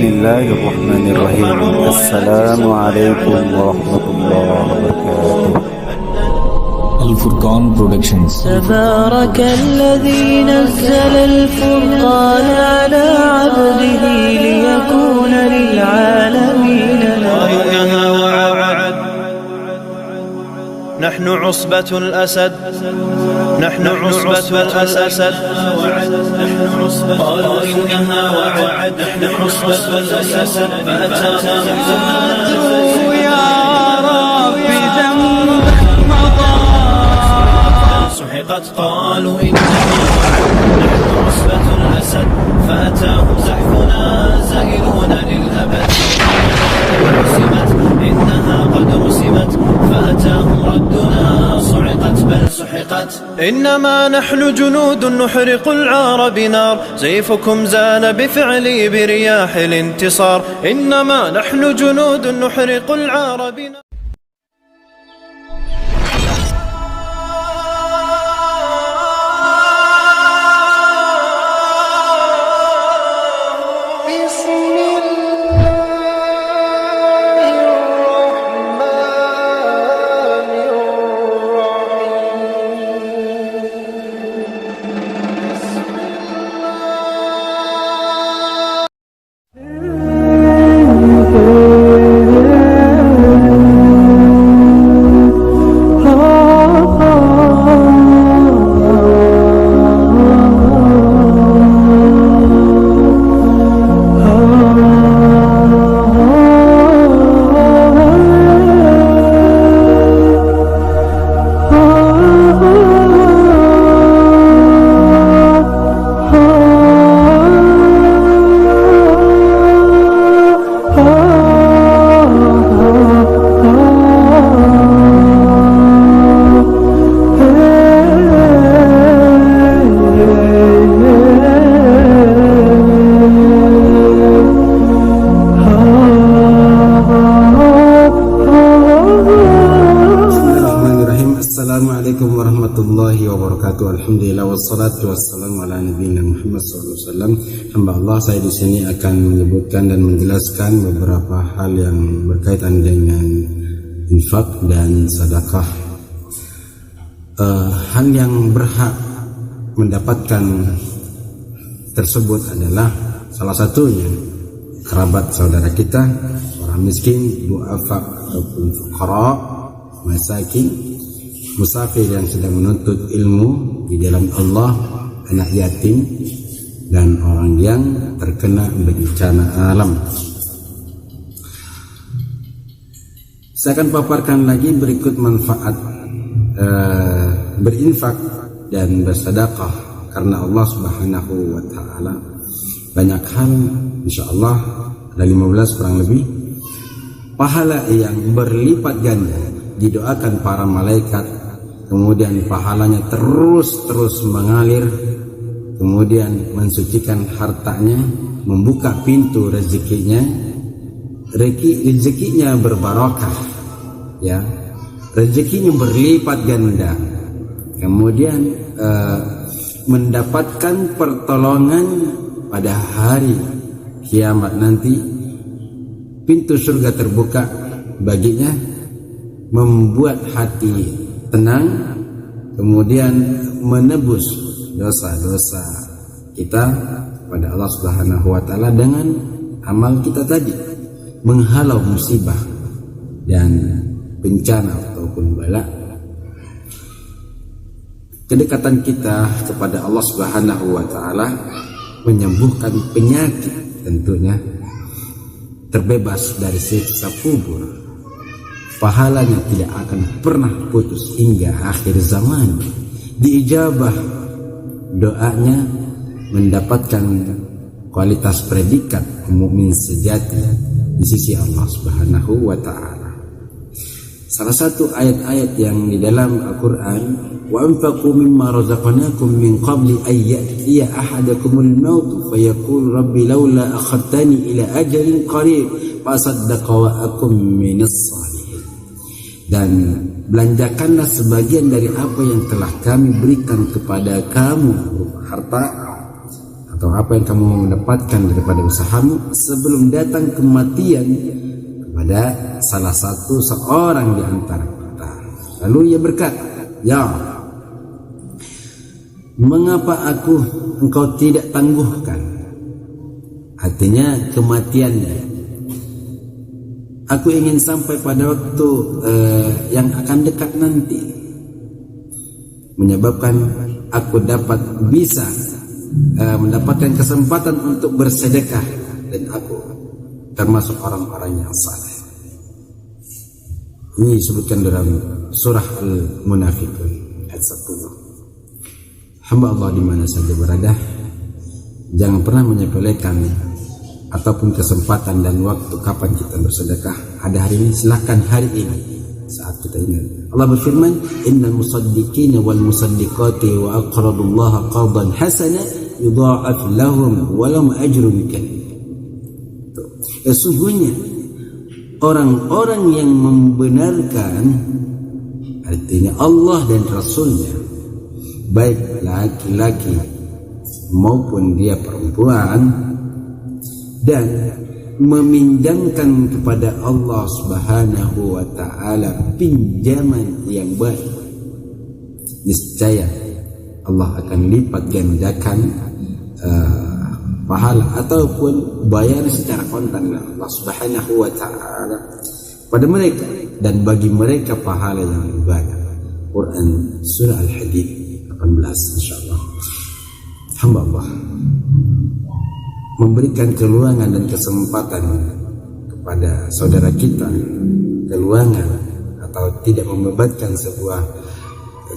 Bismillahirrahmanirrahim. Assalamualaikum warahmatullahi wabarakatuh. Al-Furqan Productions. تبارك الذي نزل الفرقان على عبده ليكون للعالمين نذيرا وعد. نحن عصبة الأسد، نحن عصبة الأسد. قالوا إنها وعد، نحن عصبة الأسد. فأتوا يا رب ذنب مضى سحقت. قالوا إنها نحن عصبة الأسد. فأتاه زحفنا زائلون للأبد. رسمت إنها قد رسمت. فأتاهم ردنا صعقت بل سحقت. إنما نحن جنود نحرق العار بنار. زيفكم زال بفعلي برياح الانتصار. إنما نحن جنود نحرق العار بنار. Assalamualaikum warahmatullahi wabarakatuh. Alhamdulillah wassalatu wassalamu ala nabiyina Muhammad sallallahu alaihi wasallam. Hamba Allah, saya di sini akan menyebutkan dan menjelaskan beberapa hal yang berkaitan dengan infak dan sedekah. Hal yang berhak mendapatkan tersebut adalah salah satunya kerabat saudara kita, orang miskin, du'afa ataupun fuqara, masakin, musafir yang sedang menuntut ilmu di jalan Allah, anak yatim, dan orang yang terkena bencana alam. Saya akan paparkan lagi berikut manfaat berinfak dan bersedekah karena Allah Subhanahu wa taala. Banyak hal, insyaallah ada 15 kurang lebih pahala yang berlipat ganda, didoakan para malaikat, kemudian pahalanya terus mengalir, kemudian mensucikan hartanya, membuka pintu rezekinya, rezekinya berbarokah, ya, rezekinya berlipat ganda, kemudian mendapatkan pertolongan pada hari kiamat nanti, pintu surga terbuka baginya, membuat hati tenang, kemudian menebus dosa-dosa kita pada Allah Subhanahu wa taala dengan amal kita tadi, menghalau musibah dan bencana ataupun bala. Kedekatan kita kepada Allah Subhanahu wa taala menyembuhkan penyakit, tentunya terbebas dari siksa kubur, pahalanya tidak akan pernah putus hingga akhir zaman, diijabah doanya, mendapatkan kualitas predikat mukmin sejati di sisi Allah Subhanahu wa taala. Salah satu ayat-ayat yang di dalam Al-Qur'an, wa anfaqu mimma razaqnakum min qabli an ya'tiya ahadakumul maut fayaqul rabbi laula akhartani ila ajalin qarib fa asaddaqa wa akum minas salihin. Dan belanjakanlah sebagian dari apa yang telah kami berikan kepada kamu, harta atau apa yang kamu mendapatkan daripada usahamu sebelum datang kematian kepada salah satu seorang di antara kita. Lalu ia berkata, ya, mengapa engkau tidak tangguhkan? Artinya kematiannya. Aku ingin sampai pada waktu yang akan dekat nanti, menyebabkan aku bisa mendapatkan kesempatan untuk bersedekah, dan aku termasuk orang-orang yang saleh. Ini disebutkan dalam surah Al-Munafiqun ayat 10. Hamba Allah di mana saja berada, jangan pernah menyepelekan ataupun kesempatan dan waktu kapan kita bersedekah. Ada hari ini, silahkan hari ini saat kita ingat. Allah berfirman, innal musaddiqina wal musaddiqati wa aqradullaha qardan hasana yudha'af lahum wa lahum ajrun karim. Sesungguhnya orang-orang yang membenarkan, artinya Allah dan Rasulnya, baik laki-laki maupun dia perempuan, dan meminjamkan kepada Allah Subhanahu wa ta'ala pinjaman yang baik, niscaya Allah akan lipat gandakan pahala ataupun bayar secara kontan Allah Subhanahu wa ta'ala pada mereka, dan bagi mereka pahala yang lebih banyak. Quran surah Al-Hadid 18, insyaallah. Hamba Allah memberikan keluangan dan kesempatan kepada saudara kita, keluangan atau tidak membebankan sebuah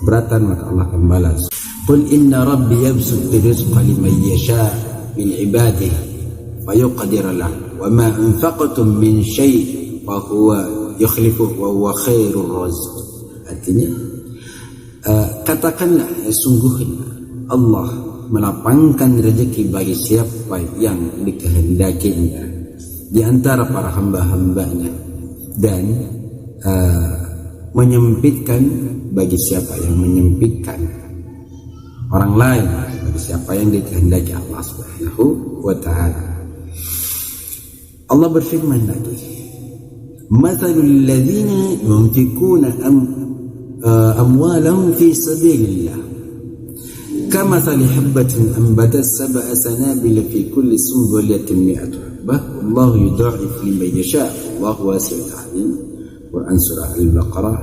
keberatan, maka Allah akan balas. Qul inna rabbi yabsutu rizqa liman yasha min ibadihi fayaqdir lahu wa ma anfaqtum min syai' fa huwa yukhlifuhu wa huwa khairur raziq. Artinya katakanlah, sungguhnya Allah melapangkan rezeki bagi siapa yang dikehendakinya di antara para hamba-hambanya, dan menyempitkan bagi siapa yang menyempitkan orang lain, bagi siapa yang dikehendaki Allah Subhanahu wa ta'ala. Allah berfirman lagi, mathalul ladzina yunfikuna amwalahum fi sabilillah kamathali habbatin anbatat sab'a sanabila fi kulli sunbulatin mi'atu habbah wallahu yudha'ifu liman yasha' wallahu wasi'un 'alim. Quran surah Al-Baqarah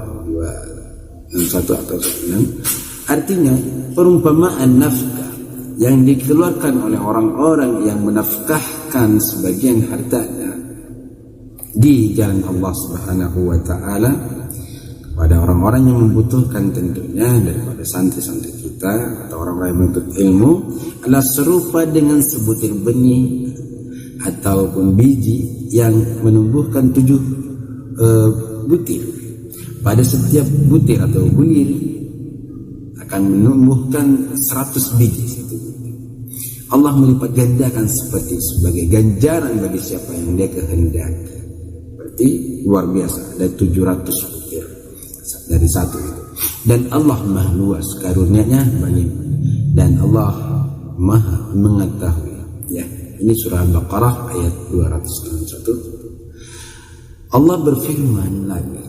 21 atau 6. Artinya perumpamaan nafkah yang dikeluarkan oleh orang-orang yang menafkahkan sebagian hartanya di jalan Allah Subhanahu wa ta'ala pada orang-orang yang membutuhkan, tentunya daripada santri-santri kita atau orang-orang yang menuntut ilmu, adalah serupa dengan sebutir benih ataupun biji yang menumbuhkan 7 butir. Pada setiap butir atau bulir akan menumbuhkan 100 biji. Allah melipat gandakan sebagai ganjaran bagi siapa yang dia kehendaki. Berarti luar biasa, ada 700 butir dari satu itu. Dan Allah maha luas karunia-Nya bagi, dan Allah maha mengetahui. Ya, ini surah Al-Baqarah ayat 261. Allah berfirman lagi,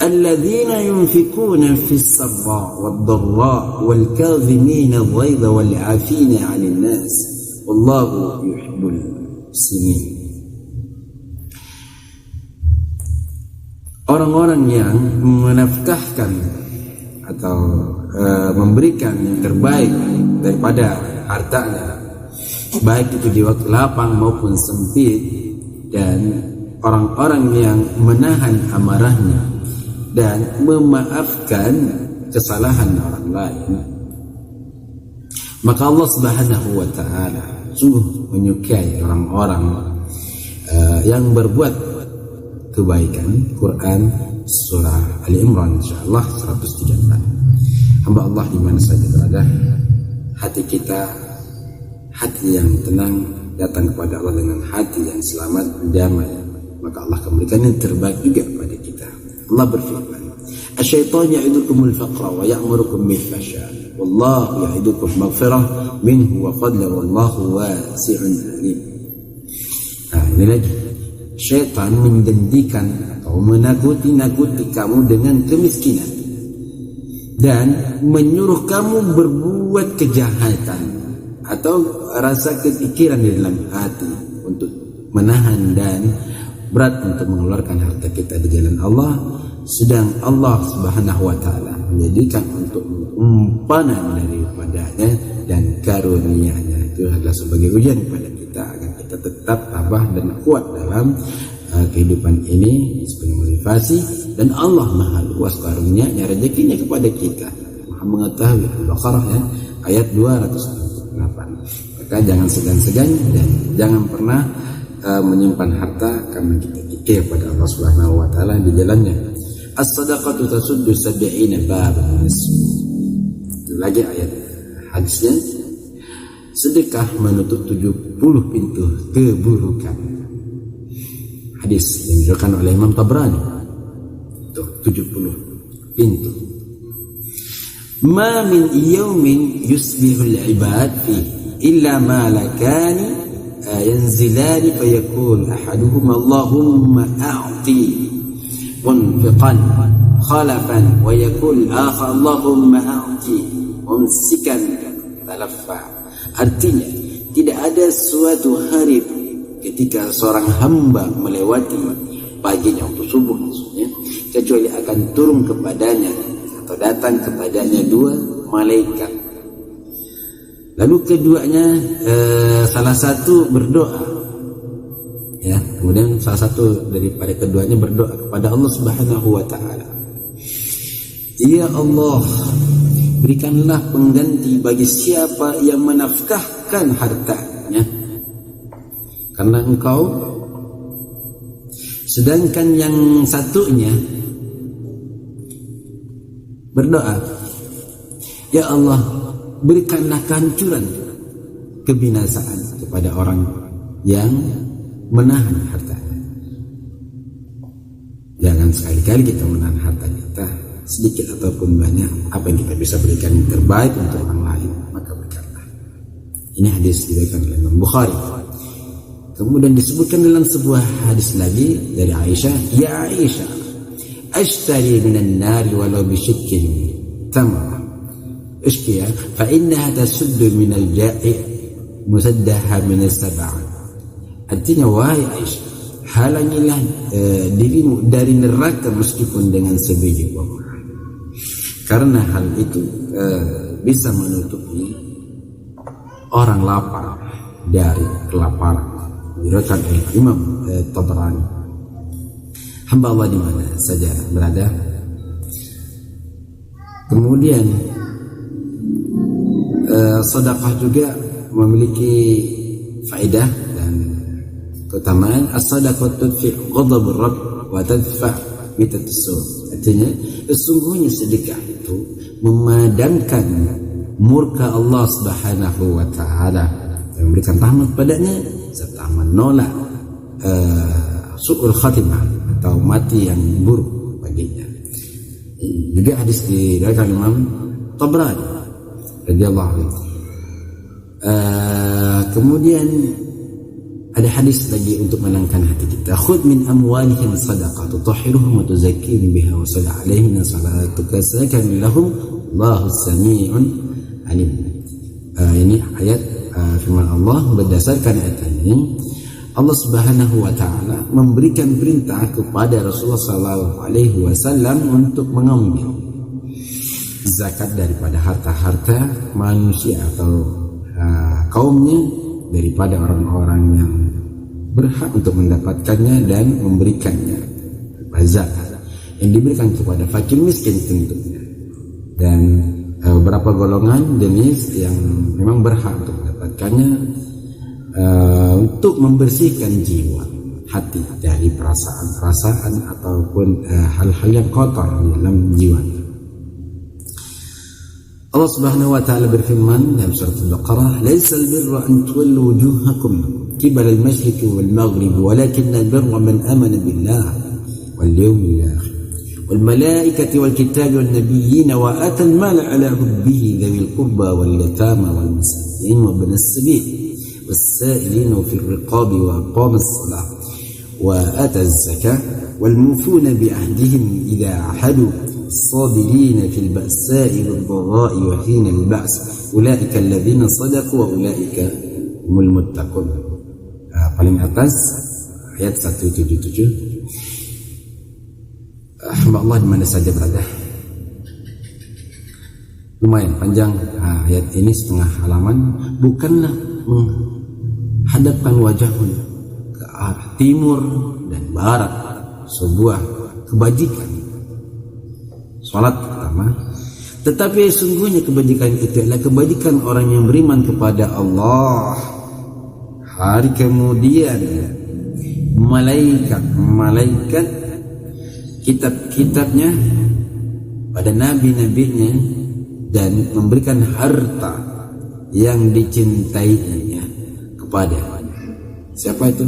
alladzina yunfikuna fis sarra wad dharra wal kadhimina al-ghayza wal 'afina 'anil nas wallahu yuhibbul muhsinin. Orang-orang yang menafkahkan atau memberikan yang terbaik daripada hartanya, baik itu di waktu lapang maupun sempit, dan orang-orang yang menahan amarahnya dan memaafkan kesalahan orang lain, maka Allah Subhanahu wa ta'ala sungguh menyukai orang-orang yang berbuat kebaikan. Quran surah Ali Imran insyaallah 134. Hamba Allah di mana saja berada, hati kita hati yang tenang, datang kepada Allah dengan hati yang selamat, damai, maka Allah akan memberikan yang terbaik juga kepada kita. Allah berfirman, Asyaitan ya'idukumul faqra wa ya'murukum bil fahsya wallahu ya'idukum maghfirah minhu wa fadla wallahu wasi'un alim. Nah, ini lagi. Syaitan menjanjikan atau menakuti kamu dengan kemiskinan dan menyuruh kamu berbuat kejahatan atau rasa kepikiran di dalam hati untuk menahan dan berat untuk mengeluarkan harta kita di jalan Allah, sedang Allah Subhanahu wa taala menjadikan untuk umpanan daripadanya dan karunia-Nya. Itu adalah sebagai ujian kepada kita agar kita tetap tabah dan kuat dalam kehidupan ini sebagai motivasi. Dan Allah Maha luas karunia-Nya, rezekinya kepada kita, Maha mengetahui. Al-Baqarah ya, ayat 268. Maka jangan segan-segan dan jangan pernah menyimpan harta karena kita kikir pada Allah Subhanahu wa taala di jalannya. As-sadaqatu tasuddu 70 baban. Lagi ayat hadisnya, sedekah menutup 70 pintu keburukan. Hadis yang diriwayatkan oleh Imam Tabrani. Itu 70 pintu. Ma min yawmin yusbihul ibad fi illa malakani yanzilani fayaqul ahaduhuma Allahumma a'ti munfiqan khalafan wa yaqul akhar Allahumma a'ti mumsikan talaffa. Artinya tidak ada suatu hari ketika seorang hamba melewati paginya untuk subuh maksudnya, kecuali akan turun kepadanya atau datang kepadanya dua malaikat. Lalu keduanya salah satu berdoa, ya, kemudian salah satu daripada keduanya berdoa kepada Allah Subhanahu wa taala, ya Allah, berikanlah pengganti bagi siapa yang menafkahkan hartanya karena Engkau, sedangkan yang satunya berdoa, ya Allah, berikanlah kehancuran, kebinasaan kepada orang yang menahan hartanya. Jangan sekali-kali kita menahan harta kita, sedikit ataupun banyak. Apa yang kita bisa berikan yang terbaik untuk orang lain, maka berikanlah. Ini hadis diriwayatkan oleh Imam Bukhari. Kemudian disebutkan dalam sebuah hadis lagi dari Aisyah, ya Aisyah, ashtari minan nari walau bisyikkin tamar ishkiya fa innaha tasuddu minal ja'i musaddaha minas sab'a. Artinya, wahai Aisyah, halangilah dirimu dari neraka meskipun dengan sebiji buah, karena hal itu bisa menutupi orang lapar dari kelaparan. Diriwayatkan oleh Imam Tabrani. Hamba Allah di mana saja berada. Kemudian sedekah juga memiliki faedah dan keutamaan. As-sadaqah tudfi ghadab ar-rabb wa tadfa mitat-as-su'. Artinya, sesungguhnya sedekah itu memadamkan murka Allah Subhanahu wa taala, yang memberikan rahmat padanya serta menolak su'ul khatimah atau mati yang buruk baginya. Juga hadis diriwayatkan Imam Tabrani radhiyallahu anhu. Kemudian ada hadis lagi untuk menenangkan hati kita. Khudh min amwalihim sadaqah tutahhiruhum wa tuzakkihim biha wa salli 'alaihim salatuka sakan lahum Allahu samii'un alim. Ini ayat firman Allah. Berdasarkan ayat ini, Allah Subhanahu wa taala memberikan perintah kepada Rasulullah sallallahu alaihi wasallam untuk mengambil zakat daripada harta-harta manusia atau kaumnya, daripada orang-orang yang berhak untuk mendapatkannya dan memberikannya. Zakat yang diberikan kepada fakir miskin tentunya, dan beberapa golongan jenis yang memang berhak untuk mendapatkannya, untuk membersihkan jiwa, hati dari perasaan-perasaan ataupun hal-hal yang kotor di dalam jiwa. Allah Subhanahu wa taala berfirman dalam surah Al-Baqarah, "Laisal birra an tuwallu wujuhakum qibala al-mashriqi wal maghrib, walakinnal birra man amana billah wal yawmil akhir والملائكة والكتاب والنبيين وآتى المال على حبه ذوي القربى واليتامى والمساكين وابن السبيل والسائلين وفي الرقاب وأقام الصلاة وآتى الزكاة والموفون بعهدهم إذا عاهدوا الصابرين في البأساء والضراء وحين البأس أولئك الذين صدقوا وأولئك هم المتقون. Paling atas ayat 177. Hamba Allah di mana saja berada. Lumayan panjang ayat ini, setengah halaman. Bukanlah menghadapkan wajahmu ke arah timur dan barat sebuah kebajikan, salat pertama, tetapi sungguhnya kebajikan itu adalah kebajikan orang yang beriman kepada Allah. Hari kemudian malaikat kitab-kitabnya pada nabi-nabinya dan memberikan harta yang dicintainya kepada siapa itu?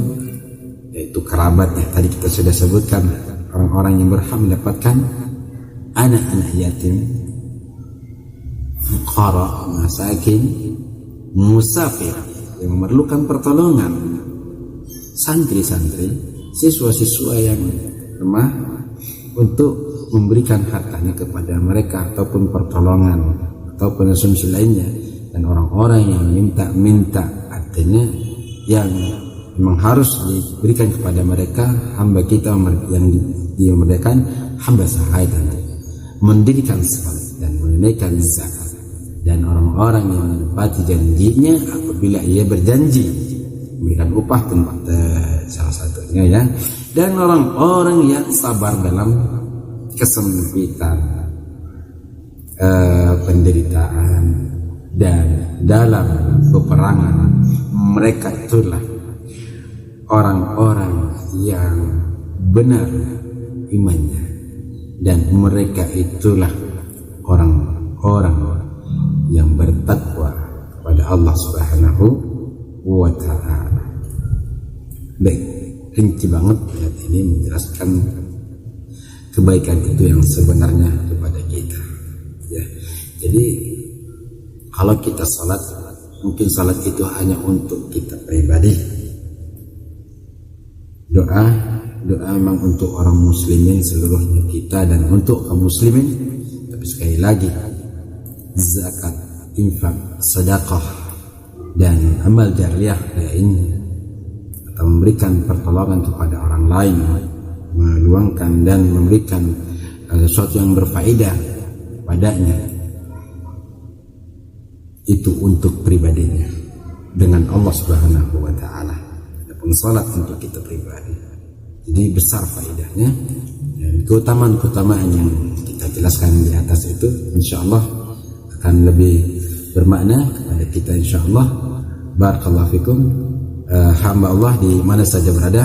Yaitu kerabatnya. Tadi kita sudah sebutkan orang-orang yang berhak mendapatkan anak-anak yatim, fuqara, masakin, musafir yang memerlukan pertolongan, santri-santri, siswa-siswa yang lemah, untuk memberikan hartanya kepada mereka ataupun pertolongan ataupun asumsi lainnya, dan orang-orang yang minta artinya yang memang harus diberikan kepada mereka, hamba kita yang dimerdekakan, hamba sahaya, mendirikan salat dan menunaikan zakat, dan orang-orang yang menepati janjinya apabila ia berjanji memberikan upah tempat salah satunya ya, dan orang-orang yang sabar dalam kesempitan, penderitaan dan dalam peperangan. Mereka itulah orang-orang yang benar imannya, dan mereka itulah orang-orang yang bertakwa kepada Allah Subhanahu wa ta'ala. Baik, rinci banget ayat ini menjelaskan kebaikan itu yang sebenarnya kepada kita ya. Jadi kalau kita salat, mungkin salat itu hanya untuk kita pribadi. Doa memang untuk orang muslimin seluruhnya kita dan untuk kaum muslimin. Tapi sekali lagi, zakat, infak, sedekah dan amal jariyah lainnya, atau memberikan pertolongan kepada orang lain, meluangkan dan memberikan sesuatu yang berfaedah padanya, itu untuk pribadinya dengan Allah Subhanahu wa ta'ala. Adapun salat untuk kita pribadi, jadi besar faedahnya, dan keutamaan yang kita jelaskan di atas itu insyaallah akan lebih bermakna kepada kita insyaallah. Barakallahu fikum. Hamba Allah di mana saja berada,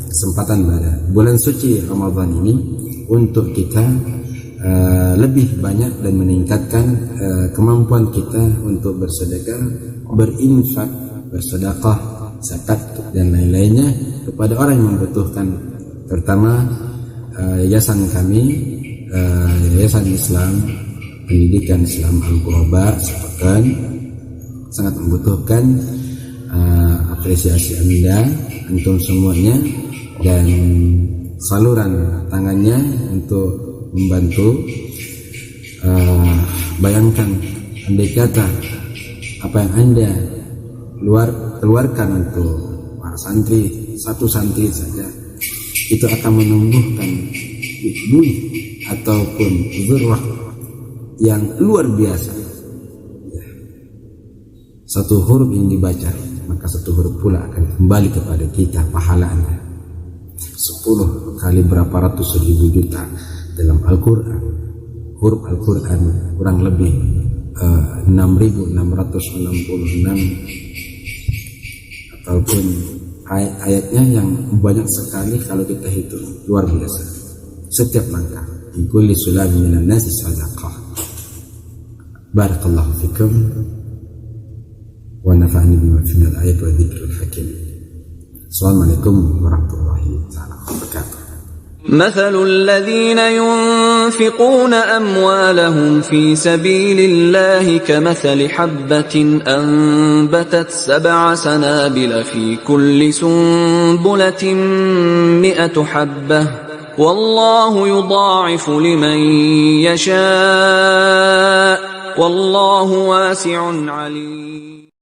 kesempatan pada bulan suci Ramadan ini untuk kita lebih banyak dan meningkatkan kemampuan kita untuk bersedekah, berinfak, bersedekah, zakat dan lain-lainnya kepada orang yang membutuhkan, terutama yayasan kami, Yayasan Islam Pendidikan Islam Al-Ghuraba Sepekan, sangat membutuhkan apresiasi Anda, antum semuanya, dan saluran tangannya untuk membantu. Bayangkan andai kata apa yang Anda keluarkan untuk para santri, satu santri saja, itu akan menumbuhkan buih ataupun zurwah yang luar biasa. Satu huruf yang dibaca, maka satu huruf pula akan kembali kepada kita pahalanya 10 kali berapa ratus ribu juta dalam Al-Quran. Huruf Al-Quran kurang lebih 6.666 ataupun ayat-ayatnya yang banyak sekali kalau kita hitung, luar biasa. Setiap langkah kulli sulamin minan nasi sadaqah. Barakallahu fikum wa nafa'ani bima fi al-ayat wa dhikril hakim. Assalamualaikum warahmatullahi wabarakatuh. مثل الذين ينفقون أموالهم في سبيل الله كمثل حبة أنبتت 7 سنابل في كل سنبلة 100 حبة والله يضاعف لمن يشاء والله واسع عليم.